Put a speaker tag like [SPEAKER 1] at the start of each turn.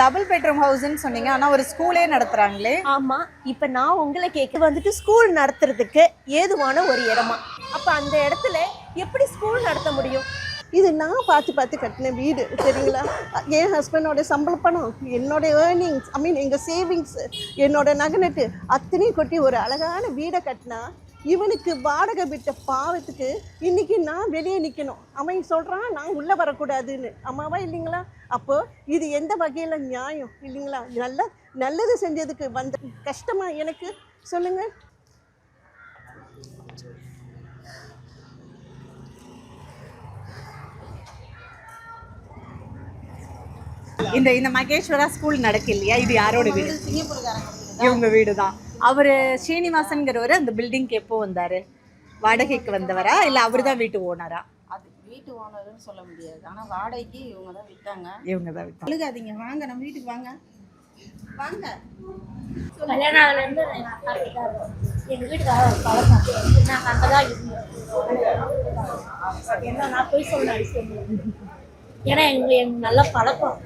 [SPEAKER 1] Double bedroom ஹவுஸ்ன்னு சொன்னீங்க. ஆனா ஒரு ஸ்கூலே நடத்துறாங்களே.
[SPEAKER 2] ஆமா, இப்ப நான் உங்களை கேட்க வந்துட்டு ஸ்கூல் நடத்துறதுக்கு ஏதுவான ஒரு இடமா? அப்ப அந்த இடத்துல எப்படி ஸ்கூல் நடத்த முடியும்?
[SPEAKER 3] இது நான் பார்த்து கட்டின வீடு சரிங்களா. என் ஹஸ்பண்டோட சம்பள பணம், என்னோட ஏர்னிங்ஸ், எங்கள் சேவிங்ஸ், என்னோட நகனட்டு அத்தனையும் கொட்டி ஒரு அழகான வீடை கட்டினா இவனுக்கு வாடகை விட்ட பாவத்துக்கு இன்னைக்கு நான் வெளியே நிற்கணும். அவன் சொல்கிறான் நான் உள்ளே வரக்கூடாதுன்னு. அம்மாவா இல்லைங்களா? அப்போ இது எந்த வகையில் நியாயம் இல்லைங்களா? நல்லது செஞ்சதுக்கு வந்த கஷ்டமா எனக்கு சொல்லுங்கள்.
[SPEAKER 1] இந்த மகேஸ்வரா ஸ்கூல் நடக்கு இல்லையா, இது யாரோட வீடு? இவங்க வீடு தான். அவரு ஸ்ரீனிவாசன்கிறவரு அந்த பில்டிங்க்கு எப்போ வந்தாரு? வாடகைக்கு வந்தவரா இல்ல அவரு தான் வீட்டு ஓனரா?
[SPEAKER 4] அது வீட்டு ஓனர்னு சொல்ல முடியாது, ஆனா வாடகைக்கு இவங்க தான் விட்டாங்க.
[SPEAKER 1] அழுகாதீங்க,
[SPEAKER 4] வாங்க நம்ம வீட்டுக்கு வாங்க வாங்க.
[SPEAKER 5] கல்யாணம் ஆகலேருந்து எங்கள் வீட்டுக்கார பழக்கம் நாங்கள் அங்கே தான் இருந்தோம். என்ன நான் போய் சொல்ல விஷயம் ஏன்னா எங்களுக்கு நல்ல பழக்கம்.